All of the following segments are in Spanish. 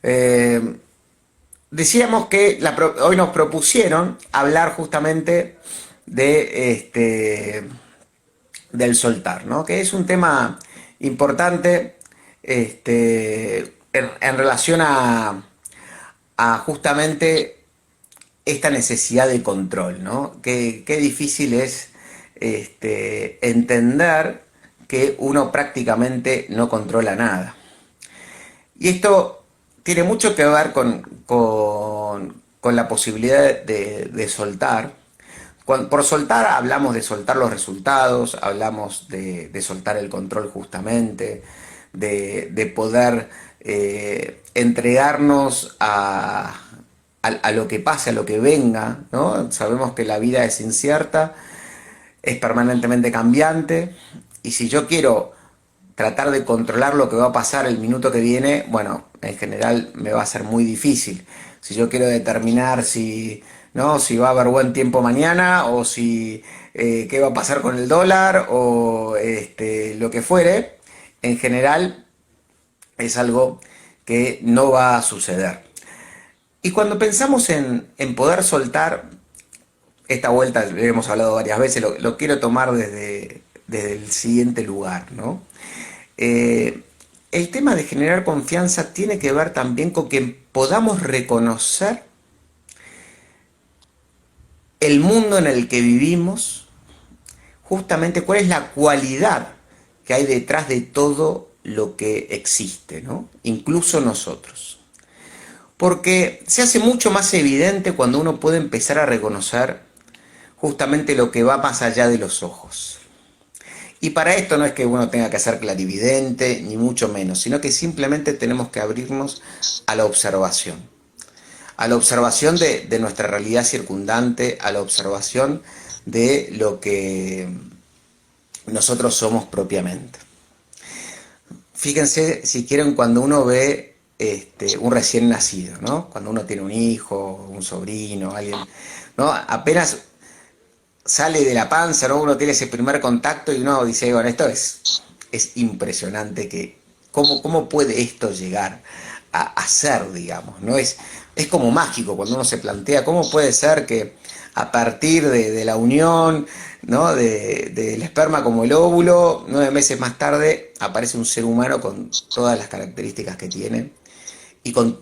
Eh, Decíamos que hoy nos propusieron hablar justamente de del soltar, ¿no? Que es un tema importante en relación a justamente esta necesidad de control, ¿no? Qué difícil es entender que uno prácticamente no controla nada. Y esto tiene mucho que ver con la posibilidad de soltar. Por soltar hablamos de soltar los resultados, hablamos de soltar el control justamente, de poder entregarnos a lo que pase, a lo que venga, ¿no? Sabemos que la vida es incierta, es permanentemente cambiante, y si yo quiero tratar de controlar lo que va a pasar el minuto que viene, bueno, en general me va a ser muy difícil. Si yo quiero determinar si, ¿no? Si va a haber buen tiempo mañana o si qué va a pasar con el dólar o lo que fuere, en general es algo que no va a suceder. Y cuando pensamos en poder soltar, esta vuelta, hemos hablado varias veces, lo quiero tomar desde el siguiente lugar, ¿no? Eh, el tema de generar confianza tiene que ver también con que podamos reconocer el mundo en el que vivimos, justamente cuál es la cualidad que hay detrás de todo lo que existe, ¿no? Incluso nosotros. Porque se hace mucho más evidente cuando uno puede empezar a reconocer justamente lo que va más allá de los ojos. Y para esto no es que uno tenga que ser clarividente, ni mucho menos, sino que simplemente tenemos que abrirnos a la observación. A la observación de nuestra realidad circundante, a la observación de lo que nosotros somos propiamente. Fíjense, si quieren, cuando uno ve un recién nacido, ¿no? Cuando uno tiene un hijo, un sobrino, alguien, ¿no? Apenas sale de la panza, ¿no? Uno tiene ese primer contacto y uno dice, bueno, es impresionante que, ¿cómo puede esto llegar a ser, digamos, ¿no? Es como mágico cuando uno se plantea, ¿cómo puede ser que a partir de la unión, ¿no? Del esperma como el óvulo, 9 meses más tarde aparece un ser humano con todas las características que tiene y con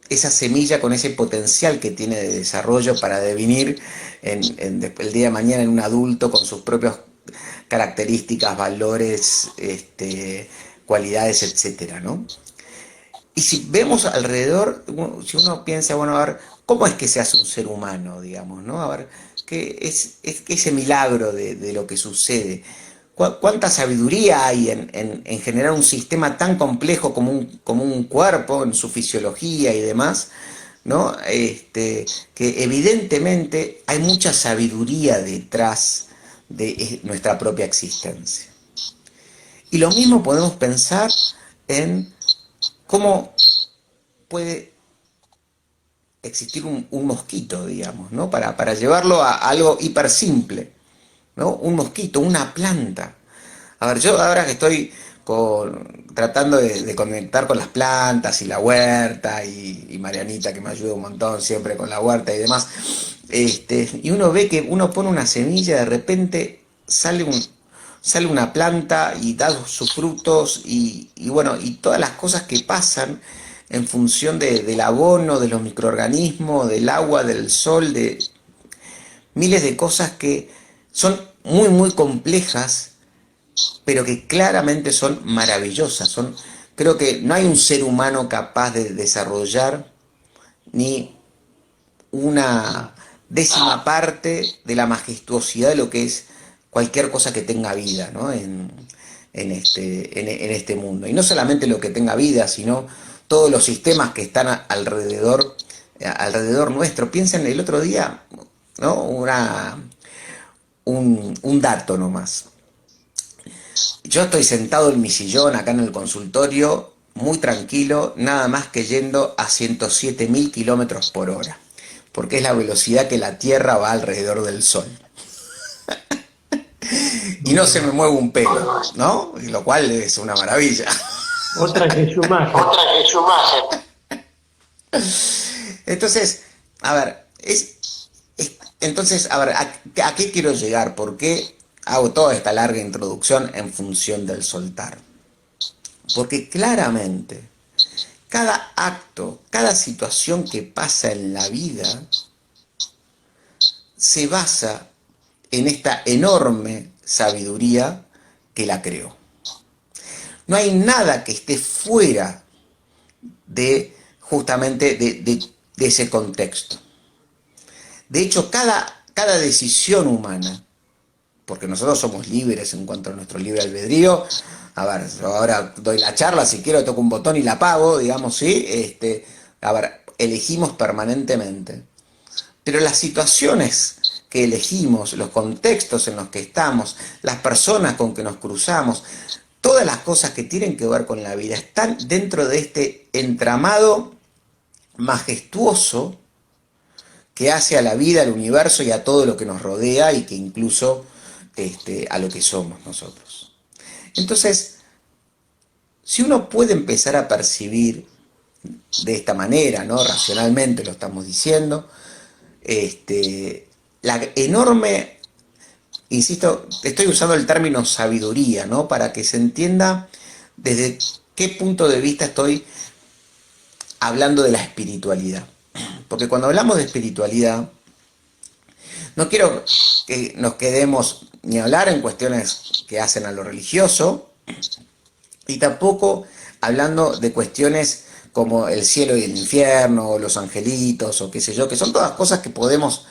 esa semilla, con ese potencial que tiene de desarrollo para devenir el día de mañana en un adulto con sus propias características, valores, cualidades, etcétera, ¿no? Y si vemos alrededor, si uno piensa, bueno, a ver, ¿cómo es que se hace un ser humano, digamos, ¿no? A ver, ¿qué es ese milagro de lo que sucede? ¿Cuánta sabiduría hay en generar un sistema tan complejo como un cuerpo, en su fisiología y demás, ¿no? Que evidentemente hay mucha sabiduría detrás de nuestra propia existencia. Y lo mismo podemos pensar en cómo puede existir un mosquito, digamos, ¿no? Para llevarlo a algo hiper simple, ¿no? Un mosquito, una planta. A ver, yo ahora que estoy tratando de conectar con las plantas y la huerta y Marianita que me ayuda un montón siempre con la huerta y demás, y uno ve que uno pone una semilla, de repente sale una planta y da sus frutos y bueno, y todas las cosas que pasan en función del abono, de los microorganismos, del agua, del sol, de miles de cosas que son muy, muy complejas pero que claramente son maravillosas. Creo que no hay un ser humano capaz de desarrollar ni una décima parte de la majestuosidad de lo que es cualquier cosa que tenga vida, ¿no? En este mundo. Y no solamente lo que tenga vida, sino todos los sistemas que están alrededor nuestro. Piensen el otro día, ¿no? Un dato nomás. Yo estoy sentado en mi sillón acá en el consultorio, muy tranquilo, nada más que yendo a 107.000 kilómetros por hora, porque es la velocidad que la Tierra va alrededor del Sol. Y no se me mueve un pelo, ¿no? Lo cual es una maravilla. Otra que Schumacher. Otra que Schumacher. Entonces, a ver, entonces, a ver, ¿a qué quiero llegar? ¿Por qué hago toda esta larga introducción en función del soltar? Porque claramente, cada acto, cada situación que pasa en la vida, se basa en esta enorme sabiduría que la creó. No hay nada que esté fuera de justamente de ese contexto. De hecho, cada decisión humana, porque nosotros somos libres en cuanto a nuestro libre albedrío, a ver, yo ahora doy la charla, si quiero toco un botón y la apago, digamos, sí, a ver, elegimos permanentemente. Pero las situaciones que elegimos, los contextos en los que estamos, las personas con que nos cruzamos, todas las cosas que tienen que ver con la vida están dentro de este entramado majestuoso que hace a la vida, al universo y a todo lo que nos rodea y que incluso a lo que somos nosotros. Entonces, si uno puede empezar a percibir de esta manera, ¿no? Racionalmente lo estamos diciendo, la enorme, insisto, estoy usando el término sabiduría, ¿no? Para que se entienda desde qué punto de vista estoy hablando de la espiritualidad. Porque cuando hablamos de espiritualidad, no quiero que nos quedemos ni hablar en cuestiones que hacen a lo religioso, y tampoco hablando de cuestiones como el cielo y el infierno, o los angelitos, o qué sé yo, que son todas cosas que podemos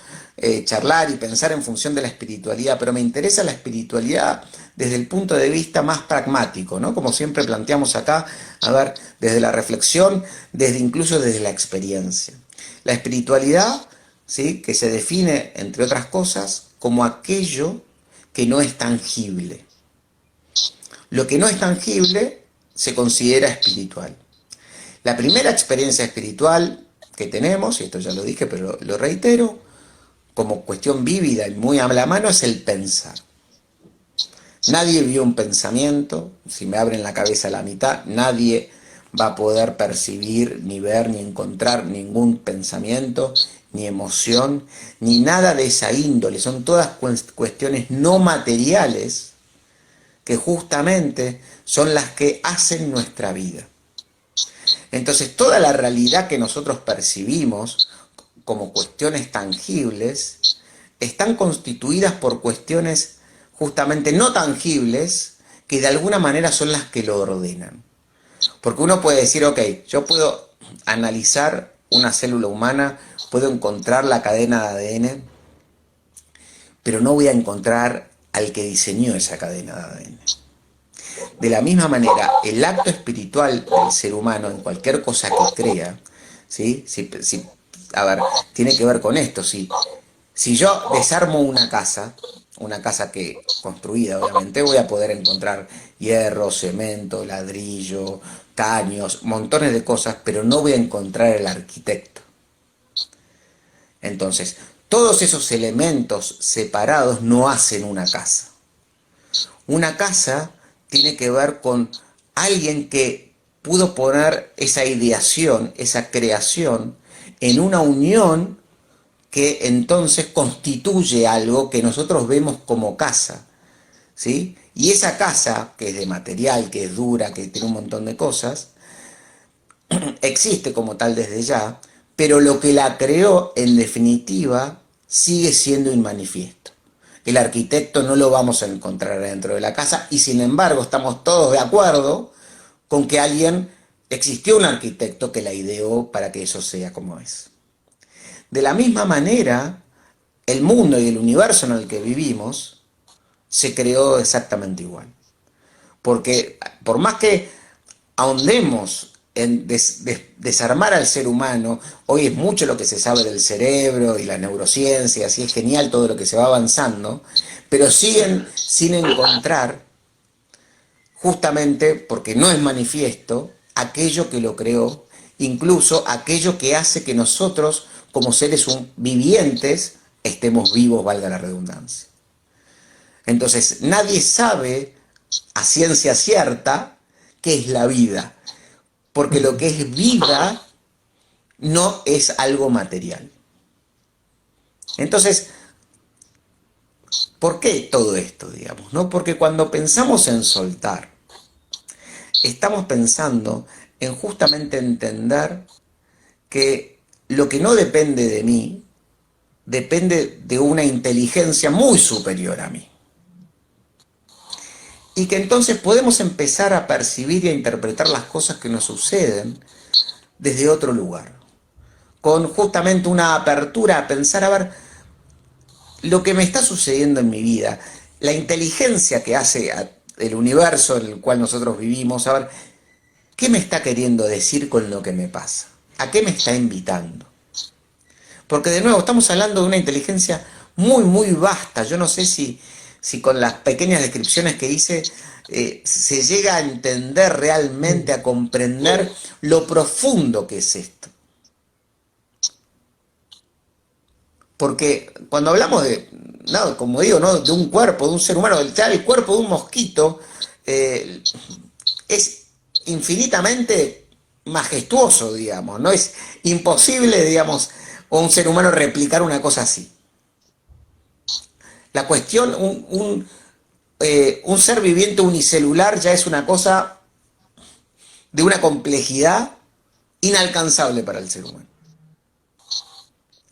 charlar y pensar en función de la espiritualidad, pero me interesa la espiritualidad desde el punto de vista más pragmático, ¿no? Como siempre planteamos acá, a ver, desde la reflexión, incluso desde la experiencia. La espiritualidad, ¿sí? Que se define, entre otras cosas, como aquello que no es tangible. Lo que no es tangible se considera espiritual. La primera experiencia espiritual que tenemos, y esto ya lo dije, pero lo reitero, como cuestión vívida y muy a la mano, es el pensar. Nadie vio un pensamiento, si me abren la cabeza a la mitad, nadie va a poder percibir, ni ver, ni encontrar ningún pensamiento, ni emoción, ni nada de esa índole. Son todas cuestiones no materiales que justamente son las que hacen nuestra vida. Entonces, toda la realidad que nosotros percibimos como cuestiones tangibles están constituidas por cuestiones justamente no tangibles que de alguna manera son las que lo ordenan. Porque uno puede decir, ok, yo puedo analizar una célula humana, puedo encontrar la cadena de ADN, pero no voy a encontrar al que diseñó esa cadena de ADN. De la misma manera, el acto espiritual del ser humano en cualquier cosa que crea, ¿sí? A ver, tiene que ver con esto. Si yo desarmo una casa que construida, obviamente, voy a poder encontrar hierro, cemento, ladrillo, caños, montones de cosas, pero no voy a encontrar el arquitecto. Entonces, todos esos elementos separados no hacen una casa. Una casa tiene que ver con alguien que pudo poner esa ideación, esa creación, en una unión que entonces constituye algo que nosotros vemos como casa, ¿sí? Y esa casa, que es de material, que es dura, que tiene un montón de cosas, existe como tal desde ya, pero lo que la creó, en definitiva, sigue siendo inmanifiesto. El arquitecto no lo vamos a encontrar dentro de la casa y sin embargo estamos todos de acuerdo con que existió un arquitecto que la ideó para que eso sea como es. De la misma manera, el mundo y el universo en el que vivimos se creó exactamente igual. Porque por más que ahondemos en desarmar al ser humano, hoy es mucho lo que se sabe del cerebro y la neurociencia, así es genial todo lo que se va avanzando, pero siguen sin encontrar, justamente porque no es manifiesto, aquello que lo creó, incluso aquello que hace que nosotros, como seres vivientes, estemos vivos, valga la redundancia. Entonces, nadie sabe a ciencia cierta qué es la vida, porque lo que es vida no es algo material. Entonces, ¿por qué todo esto, digamos? ¿No? Porque cuando pensamos en soltar, estamos pensando en justamente entender que lo que no depende de mí, depende de una inteligencia muy superior a mí. Y que entonces podemos empezar a percibir y a interpretar las cosas que nos suceden desde otro lugar. Con justamente una apertura a pensar, a ver, lo que me está sucediendo en mi vida, la inteligencia que hace el universo en el cual nosotros vivimos, a ver, ¿qué me está queriendo decir con lo que me pasa? ¿A qué me está invitando? Porque de nuevo, estamos hablando de una inteligencia muy, muy vasta. Yo no sé si con las pequeñas descripciones que hice se llega a entender realmente, a comprender lo profundo que es esto. Porque cuando hablamos de, no, como digo, ¿no? De un cuerpo, de un ser humano, el cuerpo de un mosquito eh, es infinitamente majestuoso, digamos, no es imposible, digamos, a un ser humano replicar una cosa así. La cuestión, un ser viviente unicelular ya es una cosa de una complejidad inalcanzable para el ser humano.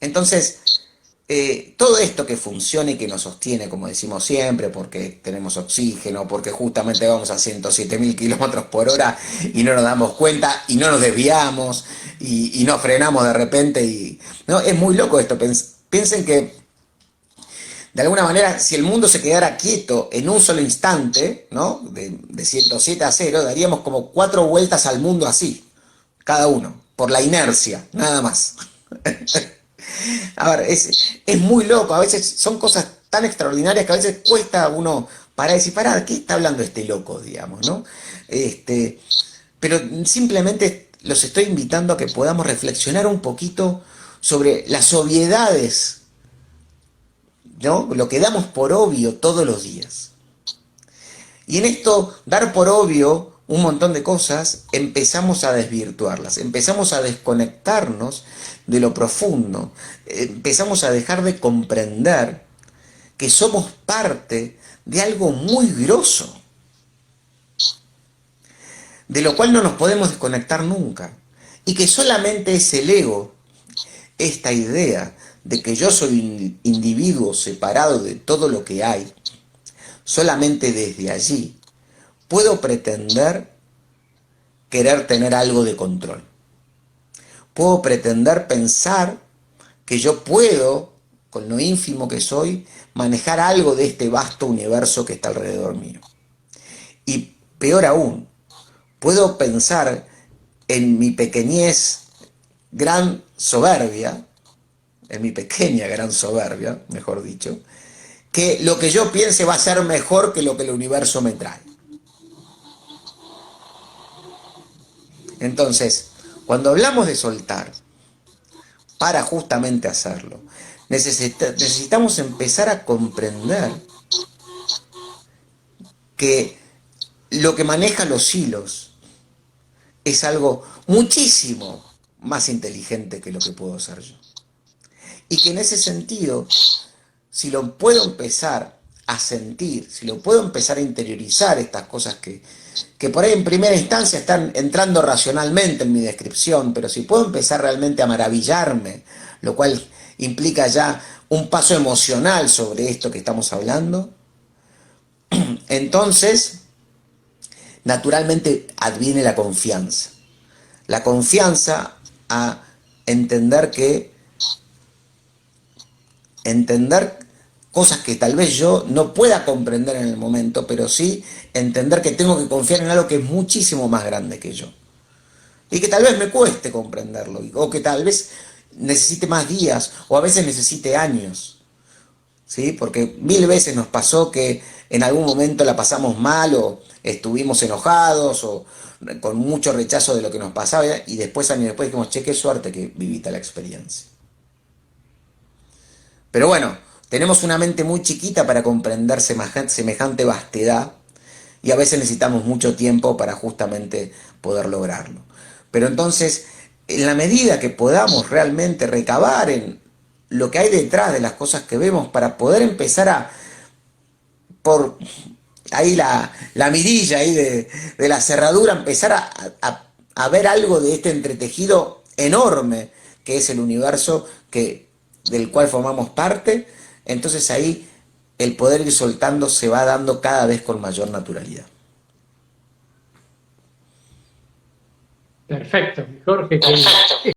Entonces, todo esto que funciona y que nos sostiene, como decimos siempre, porque tenemos oxígeno, porque justamente vamos a 107.000 kilómetros por hora y no nos damos cuenta y no nos desviamos y no frenamos de repente. No, es muy loco esto. Piensen que de alguna manera, si el mundo se quedara quieto en un solo instante, ¿no? De 107 a 0, daríamos como 4 vueltas al mundo así, cada uno, por la inercia, nada más. A ver, es muy loco, a veces son cosas tan extraordinarias que a veces cuesta a uno parar y decir, pará, ¿qué está hablando este loco, digamos, ¿no? Pero simplemente los estoy invitando a que podamos reflexionar un poquito sobre las obviedades, ¿no? Lo que damos por obvio todos los días. Y en esto, dar por obvio un montón de cosas, empezamos a desvirtuarlas, empezamos a desconectarnos de lo profundo, empezamos a dejar de comprender que somos parte de algo muy grosso, de lo cual no nos podemos desconectar nunca, y que solamente es el ego, esta idea de que yo soy un individuo separado de todo lo que hay, solamente desde allí puedo pretender querer tener algo de control. Puedo pretender pensar que yo puedo, con lo ínfimo que soy, manejar algo de este vasto universo que está alrededor mío. Y peor aún, puedo pensar en mi pequeñez, gran soberbia, en mi pequeña gran soberbia, mejor dicho, que lo que yo piense va a ser mejor que lo que el universo me trae. Entonces, cuando hablamos de soltar, para justamente hacerlo, necesitamos empezar a comprender que lo que maneja los hilos es algo muchísimo más inteligente que lo que puedo ser yo. Y que en ese sentido, si lo puedo empezar a sentir, si lo puedo empezar a interiorizar, estas cosas que por ahí en primera instancia están entrando racionalmente en mi descripción, pero si puedo empezar realmente a maravillarme, lo cual implica ya un paso emocional sobre esto que estamos hablando, entonces naturalmente adviene la confianza. La confianza a entender entender cosas que tal vez yo no pueda comprender en el momento, pero sí entender que tengo que confiar en algo que es muchísimo más grande que yo. Y que tal vez me cueste comprenderlo, o que tal vez necesite más días, o a veces necesite años. ¿Sí? Porque 1000 veces nos pasó que en algún momento la pasamos mal, o estuvimos enojados, o con mucho rechazo de lo que nos pasaba, y después, años después, dijimos, che, qué suerte que viviste la experiencia. Pero bueno, tenemos una mente muy chiquita para comprender semejante vastedad y a veces necesitamos mucho tiempo para justamente poder lograrlo. Pero entonces, en la medida que podamos realmente recabar en lo que hay detrás de las cosas que vemos para poder empezar a, por ahí la mirilla ahí de la cerradura, empezar a ver algo de este entretejido enorme que es el universo del cual formamos parte, entonces ahí el poder ir soltando se va dando cada vez con mayor naturalidad. Perfecto, Jorge, que